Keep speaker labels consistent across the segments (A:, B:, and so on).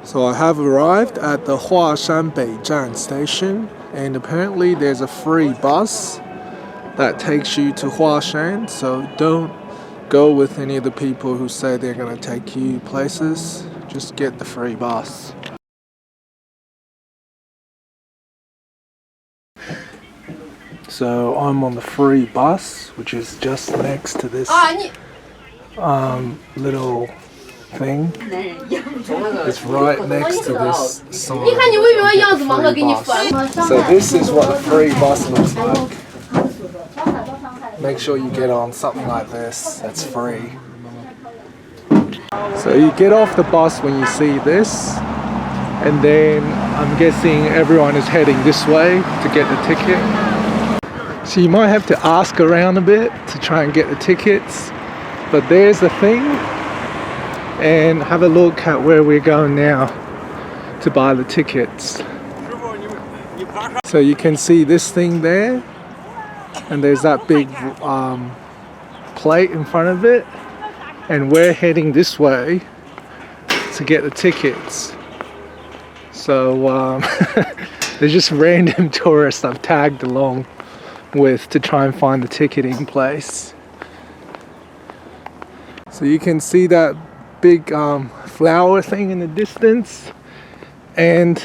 A: So I have arrived at the Hua Shan station, and apparently there's a free bus that takes you to Hua Shan, so don't go with any of the people who say they're going to take you places. Just get the free bus. So I'm on the free bus, which is just next to this little thing. It's right next to this sign. So this is what the free bus looks like. Make sure you get on something like this that's free. So you get off the bus when you see this, and then I'm guessing everyone is heading this way to get the ticket. So you might have to ask around a bit to try and get the tickets, but there's the thing. And have a look at where we're going now to buy the tickets. So you can see this thing there, and there's that big plate in front of it, and we're heading this way to get the tickets. So there's just random tourists I've tagged along with to try and find the ticketing place. So you can see that big flower thing in the distance, and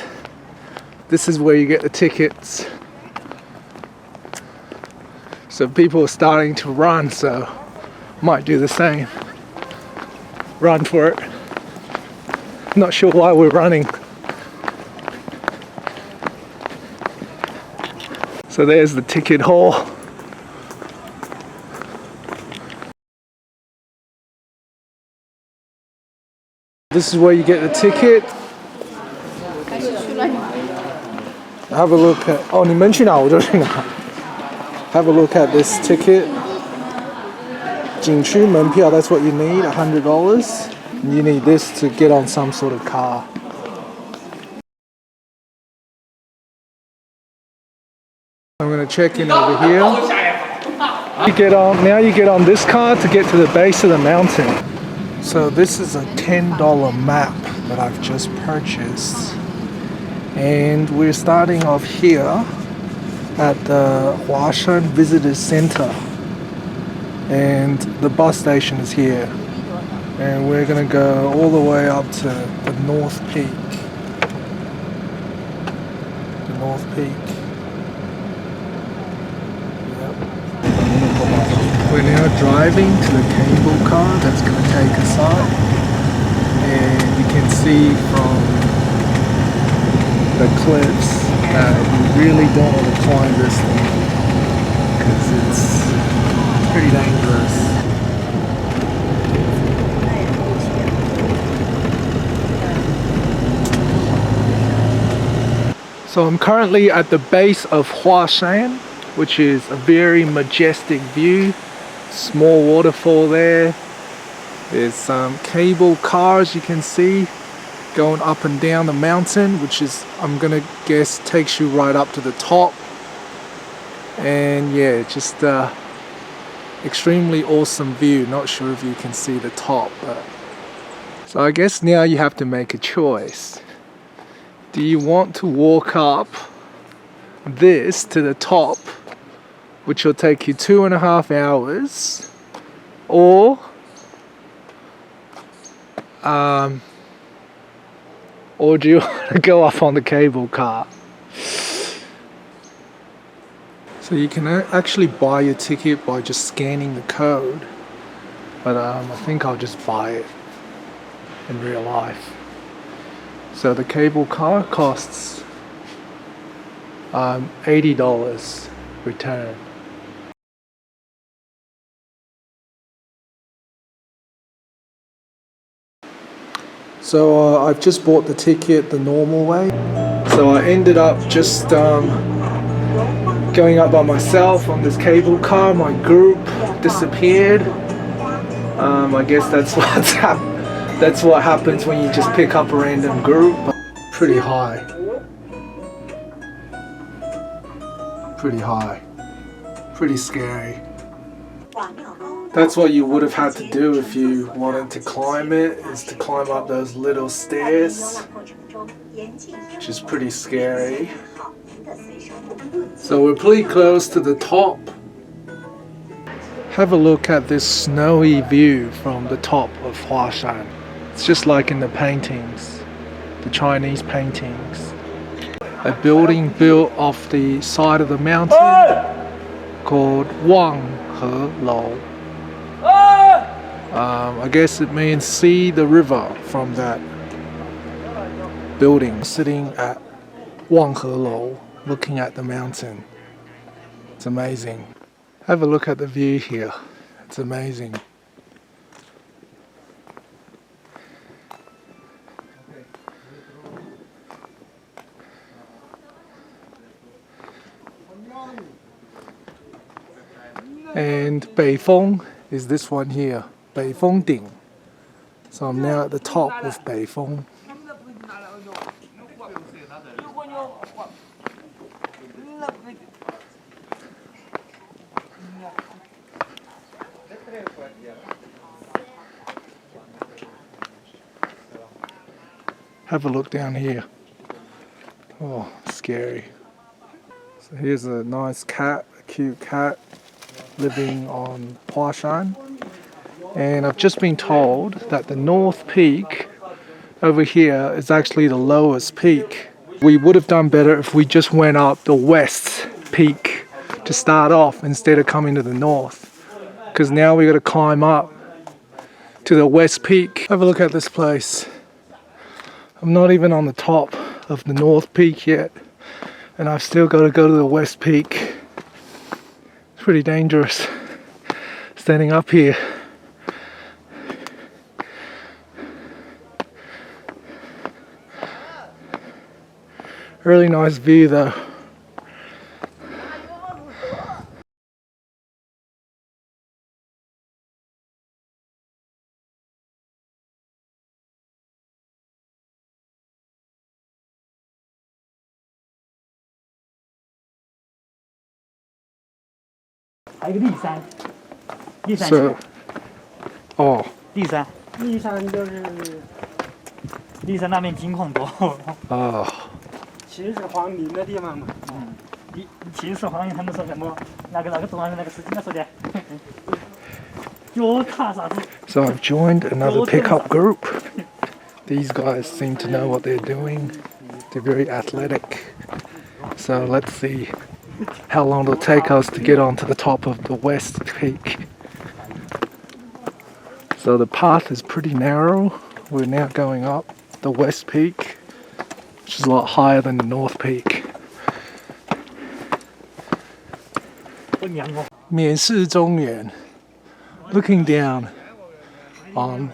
A: this is where you get the tickets. So people are starting to run, so might do the same. Run for it. Not sure why we're running. So there's the ticket hall. This is where you get the ticket. Have a look at. Oh, 你们去哪我就去哪. Have a look at this ticket. 景区门票, that's what you need, $100. You need this to get on some sort of car. I'm gonna check in over here. You get on this car to get to the base of the mountain. So this is a $10 map that I've just purchased, and we're starting off here at the Hua Shan Visitor Center, and the bus station is here, and we're gonna go all the way up to the North Peak. The North Peak. We're now driving to the cable car that's going to take us up, and you can see from the cliffs that you really don't want to climb this thing because it's pretty dangerous. So I'm currently at the base of Hua Shan, which is a very majestic view. Small waterfall there. There's some cable cars you can see going up and down the mountain, which is, I'm gonna guess, takes you right up to the top. And yeah, just extremely awesome view. Not sure if you can see the top, but so I guess now you have to make a choice. Do you want to walk up this to the top, which will take you 2.5 hours, or do you want to go up on the cable car? So you can actually buy your ticket by just scanning the code, but I think I'll just buy it in real life. So the cable car costs $80 return. So I've just bought the ticket the normal way. So I ended up just going up by myself on this cable car. My group disappeared. I guess that's what happens when you just pick up a random group. Pretty high. Pretty high. Pretty scary. That's what you would have had to do if you wanted to climb it, is to climb up those little stairs, which is pretty scary. So we're pretty close to the top. Have a look at this snowy view from the top of Hua Shan. It's just like in the paintings, the Chinese paintings. A building built off the side of the mountain called Wang He Lou. I guess it means see the river from that building. Sitting at Wang He Lou, looking at the mountain. It's amazing. Have a look at the view here. It's amazing. And Beifeng is this one here, Beifeng Ding. So I'm now at the top of Beifeng. Have a look down here. Oh, scary. So here's a nice cat, a cute cat, living on Hua Shan. And I've just been told that the North Peak over here is actually the lowest peak. We would have done better if we just went up the West Peak to start off instead of coming to the North. Because now we got to climb up to the West Peak. Have a look at this place. I'm not even on the top of the North Peak yet, and I've still got to go to the West Peak. It's pretty dangerous standing up here. Really nice view though. So, oh.
B: 骊山就是骊山那边金矿多。
A: 哦。
C: 秦始皇陵的地方嘛。
B: 秦始皇他们说什么？那个东方那个史记那说的。脚踏啥子？
A: So I've joined another pickup group. These guys seem to know what they're doing. They're very athletic. So let's see how long it'll take us to get onto the top of the West Peak. So the path is pretty narrow. We're now going up the West Peak, which is a lot higher than the North Peak. 免视中原, looking down on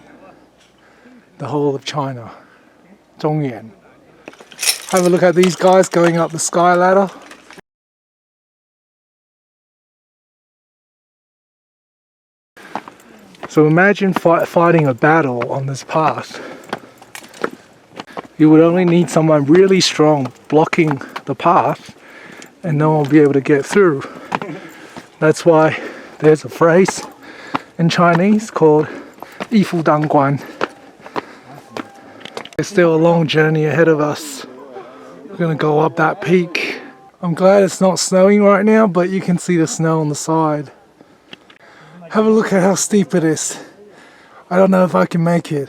A: the whole of China. 中原. Have a look at these guys going up the sky ladder. So imagine fighting a battle on this path. You would only need someone really strong blocking the path, and no one will be able to get through. That's why there's a phrase in Chinese called 一夫当关. There's still a long journey ahead of us. We're gonna go up that peak. I'm glad it's not snowing right now, but you can see the snow on the side. Have a look at how steep it is. I don't know if I can make it.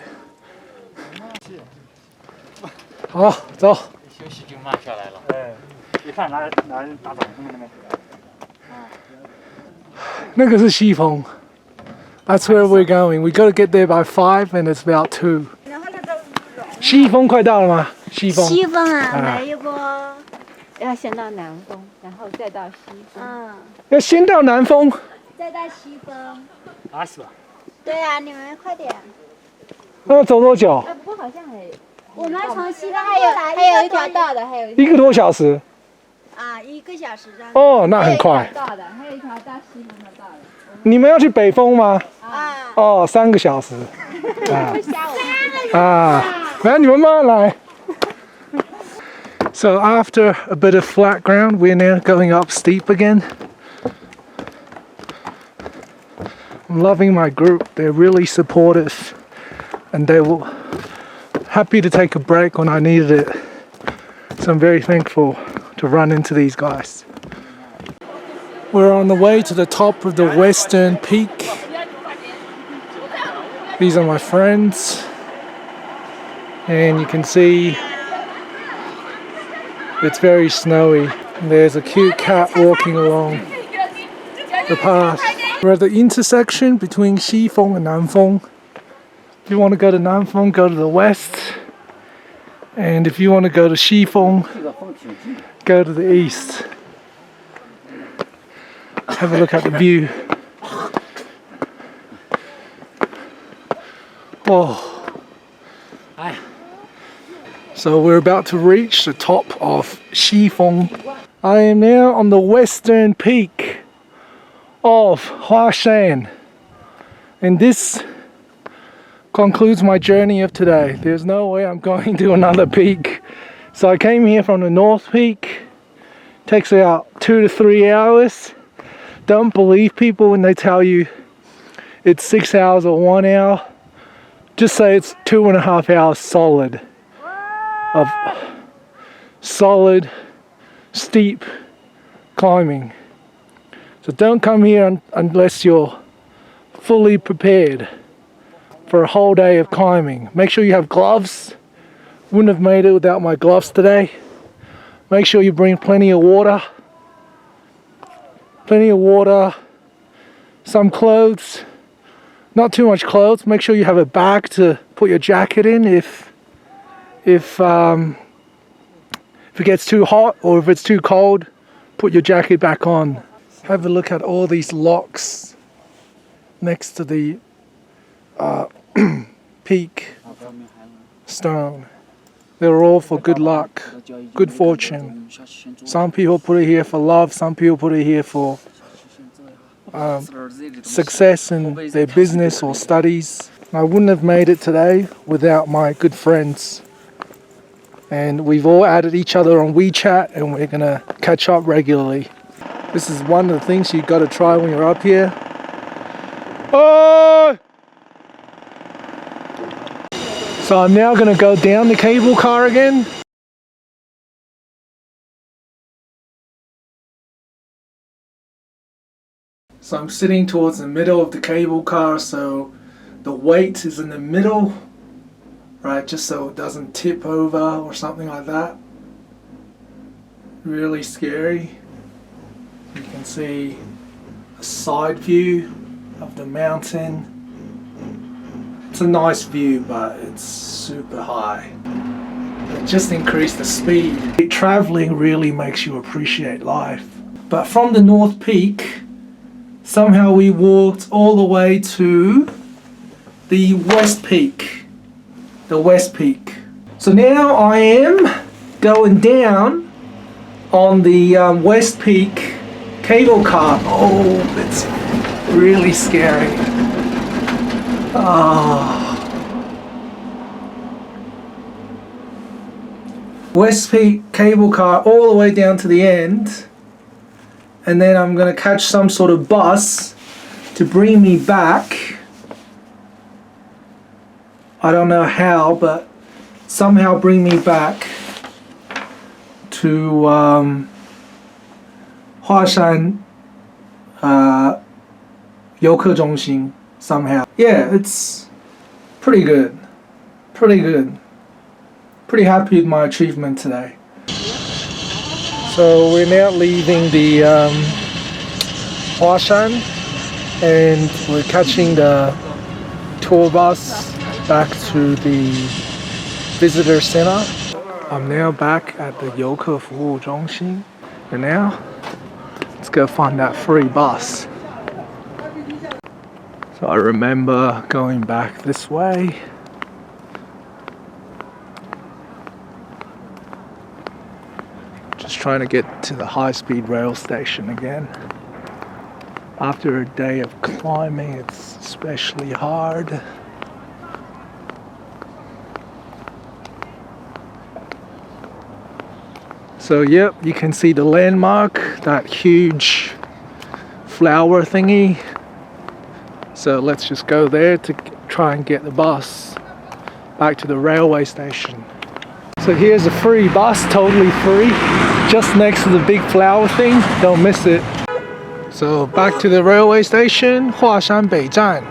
A: 好，走。
B: 休息就慢下来了。你看哪人打掌声了没？
A: 那个是西峰。That's where we're going. We got to get there by 5 and it's about 2. 西峰快到了吗？西峰。
D: 西峰啊，来一波。
E: 要先到南峰，然后再到西峰。
A: 要先到南峰。
D: 再到西峰。
B: 啊，是吧？
D: 对呀，你们快点。
A: 那要走多久？
E: 不过好像
D: 我们从西峰还有一条道的，还有
A: 1个多小时。
D: 啊，1个小时的。
A: 哦，那很快。
E: 还有一条到西峰的道的。
A: 你们要去北峰吗？
D: 啊。
A: 哦，3个小时。来，你们慢慢来。So after a bit of flat ground, we're now going up steep again. I'm loving my group. They're really supportive and they were happy to take a break when I needed it. So I'm very thankful to run into these guys. We're on the way to the top of the western peak. These are my friends. And you can see it's very snowy. And there's a cute cat walking along the path. We're at the intersection between Xifeng and Nanfeng. If you want to go to Nanfeng, go to the west. And if you want to go to Xifeng, go to the east. Have a look at the view. Oh. So we're about to reach the top of Xifeng. I am now on the western peak of Hua Shan. And this concludes my journey of today. There's no way I'm going to another peak. So I came here from the north peak. Takes about 2 to 3 hours. Don't believe people when they tell you it's 6 hours or 1 hour. Just say it's 2.5 hours solid. Of solid, steep climbing. So don't come here unless you're fully prepared for a whole day of climbing. Make sure you have gloves. Wouldn't have made it without my gloves today. Make sure you bring plenty of water. Plenty of water. Some clothes. Not too much clothes. Make sure you have a bag to put your jacket in if it gets too hot or if it's too cold, put your jacket back on. Have a look at all these locks next to the peak stone. They're all for good luck, good fortune. Some people put it here for love, some people put it here for success in their business or studies. I wouldn't have made it today without my good friends. And we've all added each other on WeChat and we're gonna catch up regularly. This is one of the things you gotta try when you're up here. Oh! So I'm now gonna go down the cable car again. So I'm sitting towards the middle of the cable car, so the weight is in the middle. Right, just so it doesn't tip over or something like that. Really scary. You can see a side view of the mountain. It's a nice view, but it's super high. It just increased the speed. Traveling really makes you appreciate life. But from the North Peak, somehow we walked all the way to the West Peak. The West Peak. So now I am going down on the West Peak cable car. Oh, it's really scary. West Peak cable car all the way down to the end. And then I'm going to catch some sort of bus to bring me back. I don't know how, but somehow bring me back to Hua Shan 游客中心 somehow. Yeah, it's pretty good. Pretty good. Pretty happy with my achievement today. So we're now leaving the Hua Shan and we're catching the tour bus back to the visitor center. I'm now back at the 游客服务中心. And now, let's go find that free bus. So I remember going back this way. Just trying to get to the high-speed rail station again. After a day of climbing, it's especially hard. So yep, you can see the landmark, that huge flower thingy. So let's just go there to try and get the bus back to the railway station. So here's a free bus, totally free, just next to the big flower thing. Don't miss it. So back to the railway station, Hua Shan 北站.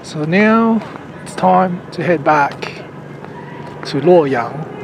A: So now it's time to head back to Luoyang.